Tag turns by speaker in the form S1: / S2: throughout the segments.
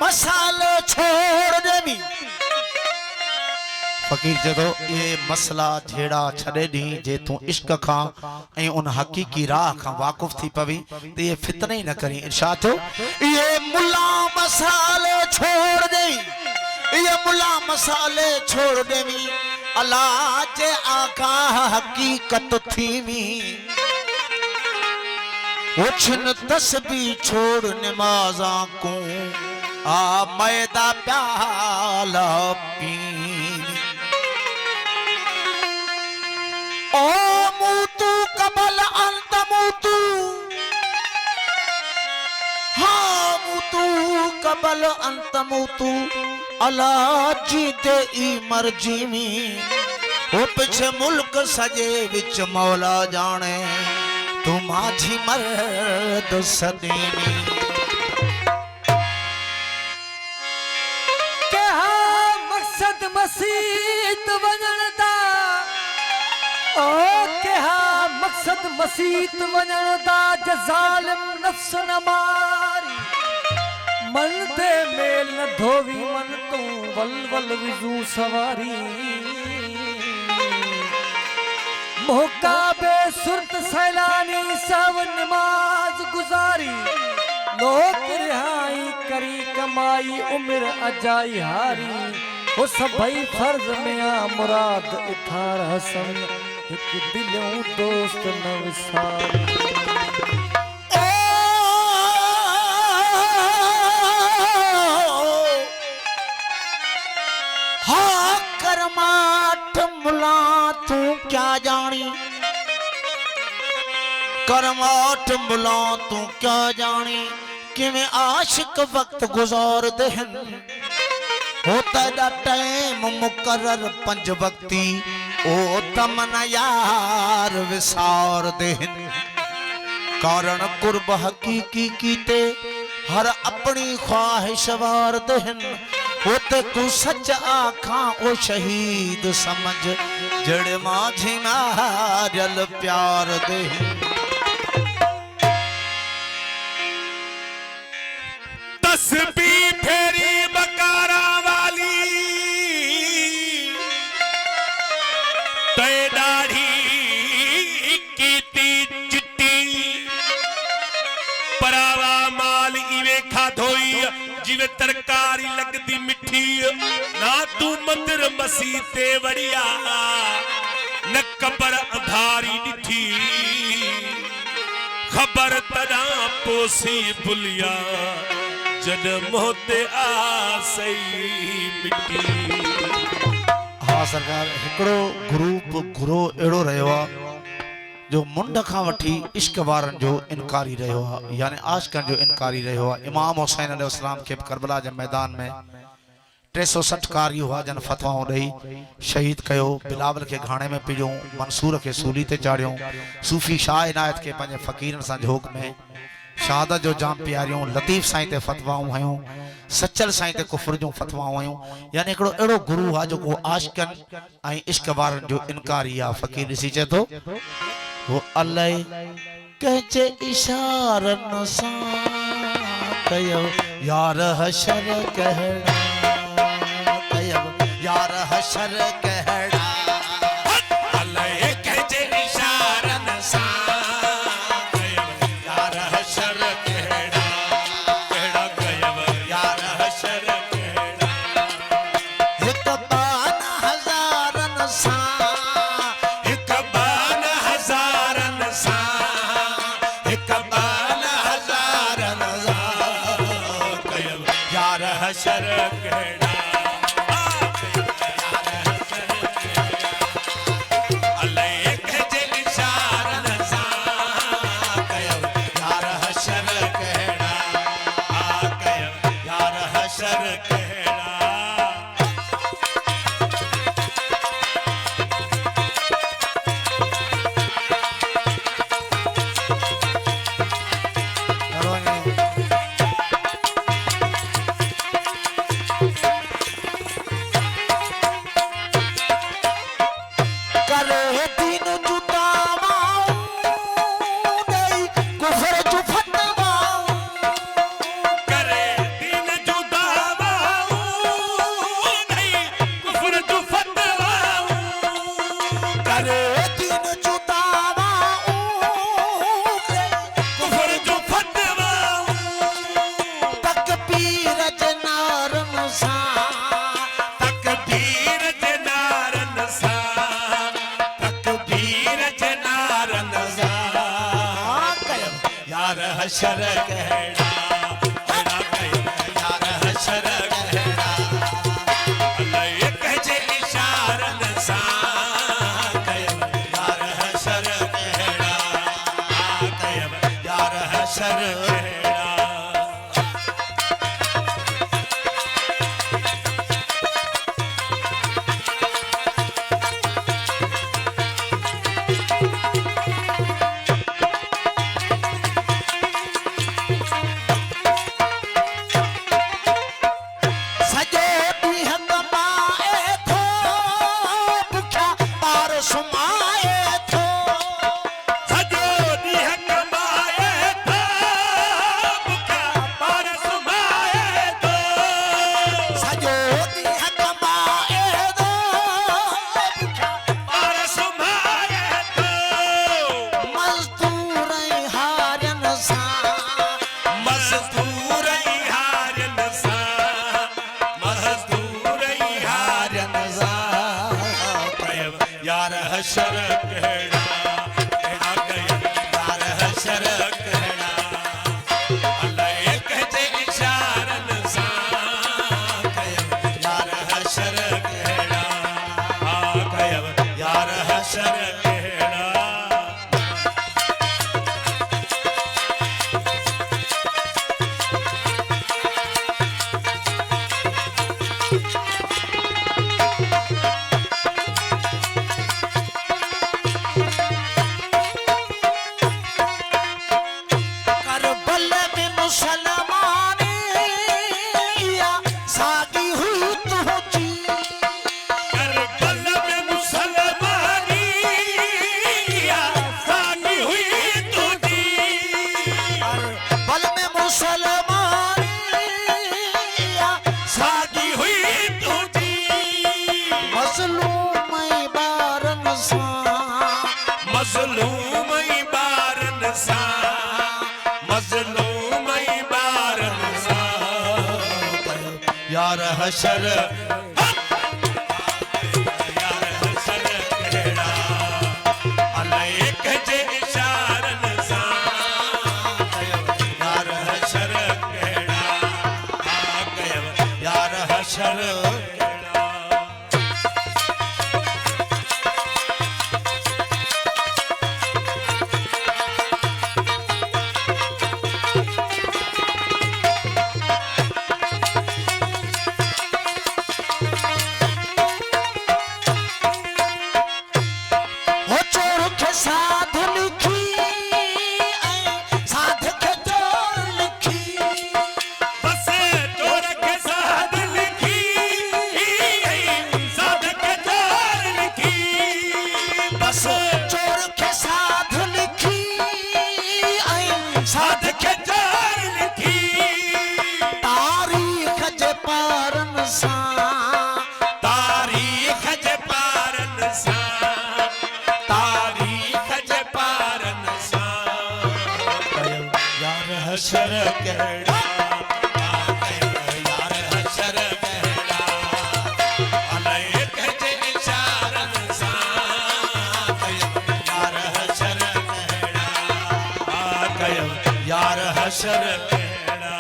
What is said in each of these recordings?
S1: मसालो छोड़ देवी फकीर जदो ये मसला जेड़ा छड़े दी जे तू इश्क खां ए उन हकीकी राह खां वाकिफ थी पवी ते ये फितने न करी इरशाद ये मुल्ला मसाले छोड़ दे ये मुल्ला मसाले छोड़ देवी अल्लाह जे आका हकीकत थीवी उछन तस्बीह छोड़ नमाज़ा को आ मैदा प्याला पी ओ मूतू कबल अंत मूतू हाँ मूतू कबल अंत मूतू अल्लाह जीते ई मर जीवी ओ पिछे मुल्क सजे विच मौला जाने तू माझी मर्द सदीनी
S2: के हाँ मकसद मसीत वजन दा ओ के हाँ मकसद मसीत वजन दा जे जालिम नफ्स न मारी मन दे मेल न धोवी मन तू वल वल विजू सवारी मुकाबे सुरत सैलानी सब नमाज गुजारी लोक रिहाई करी कमाई उम्र अजाई हारी वो सबई फर्ज में आ मुराद इथार हसन एक दिलों दोस्त न विसारी
S1: हाँ करमाट मुला तू क्या जानी करमाट मुला तू क्या जानी कि मैं आशिक वक्त गुजार दहन होता दा टाइम मुकर्रर पंज वक्ती ओ तमन यार विसार दहन कारण कुर्ब हकीकी कीते हर अपनी ख्वाहिश वार दहन होते तू सच आखा ओ शहीद समझ जड़ माझी मारल प्यार दे
S3: तस्बीह फेरी बकारा वाली ते दाढ़ी कीती चिट्टी परावा माल इवे खाधोई जिवे तरकारी लगदी मिठी ना तू मंदिर मसीते वड़िया न कबर अंधारी डिठी खबर तना पोसी बुलिया जद मोहते आ सही मिठी
S1: हाँ सरकार हिकड़ो ग्रुप घुरो एड़ो रहो जो मुंड खां वठी इश्क वारन जो इनकारी रहो यानी आशिकन जो इनकारी रहो इमाम हुसैन अलैहिस्सलाम के करबला जे मैदान में 360 कारी हुआ जन फतवाओं ॾेई शहीद कयो बिलावल के घाणे में पिजो मंसूर के सूली ते चाड़ियो सूफी शाह इनायत के पंहिंजे फ़कीरन सां झोक में शहादत जो जाम प्यारियों लतीफ़ साईं ते फतवाऊं हयूं सचल साईं ते कुफर जो फतवाऊं हयूं यानी हिकिड़ो अहिड़ो गुरु आहे जेको आशिकन ऐं इश्क वारनि जो इनकारी आहे फ़कीर ॾिसी चए थो वो अल्लाह कंहिंजे इशारनि सां कयो यार हशर कहड़ा कयो यार हशर कहड़ा
S3: अल्लाह कहजे इशारन सा कयो यार हशर कहड़ा कहड़ा कयो यार हशर कहड़ा
S1: हिक बान हज़ारन सां
S3: एक बान हज़ारन सा एक बान हज़ारन सा कयो यार हशर कहड़ा यार हशर कहड़ा कहड़ा कयो यार हशर कहड़ा अल्लाह एक जे इशारन सां कयो यार हशर कहड़ा कयो यार हशर कहड़ा हशर कहड़ा कहड़ा कयो यार हशर कहड़ा अल्लाह एक जे इशारन सां कयो यार हशर कहड़ा कयो यार हशर कहड़ा मज़लूमई बारन सां यार हशर यार हशर कहड़ा अल्लाह एक जे इशारन सां यार हशर कहड़ा यार हशर हशर कहड़ा यार हशर कहड़ा अल्लाह एक जे इशारन सां यार हशर कहड़ा यार हशर कहड़ा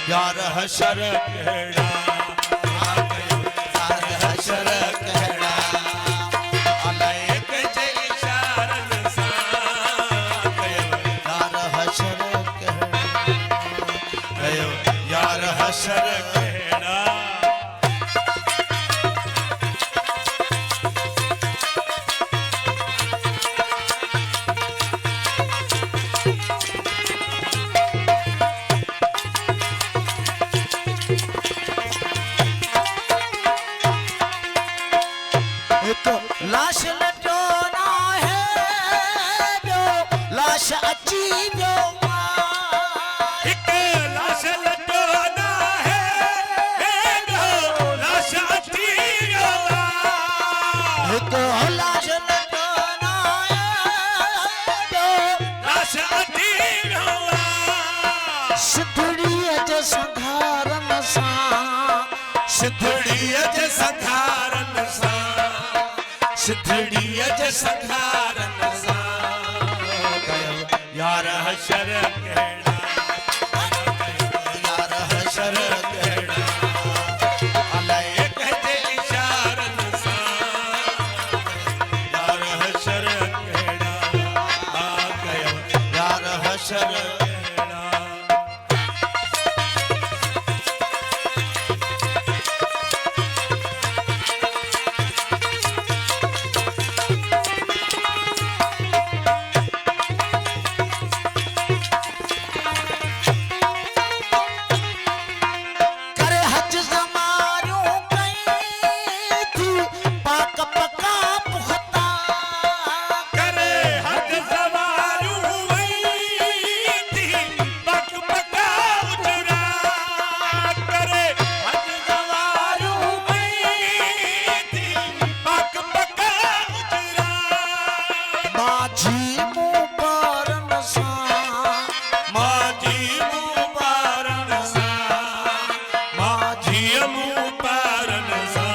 S3: यार हशर कहड़ा यार हशर कहड़ा अल्लाह एक जे इशारन सां यार हशर कहड़ा यार हशर कहड़ा
S1: हिक लाश लटो ना है ॿियो लाश अची वियो
S3: हिक लाश लटो ना है ॿियो लाश अची वियो
S1: हिक लाश लटो ना है ॿियो
S3: लाश अची वियो
S1: सिधड़ीअ जे संघारन सां
S3: सिधड़ीअ जे संघारन सां सिधड़ीअ जे संघारन सां यार हशर कहिड़ा यार हशर कहिड़ा अलाए कंहिंजे इशारन सां यार हशर कहिड़ा यार हशर कहिड़ा
S1: करे हज ज़मारियूं कई थी पाक पका पुख्ता
S3: करे हज सवारियूं वई थी पक पका उजरा करे हज सवारियूं वई थी पक पका उजरा
S1: माझी मुंह पारन सां
S3: माझी मुंह पारन सां माझी मुंह पारन सां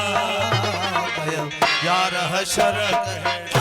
S3: यार हशर कहिड़ा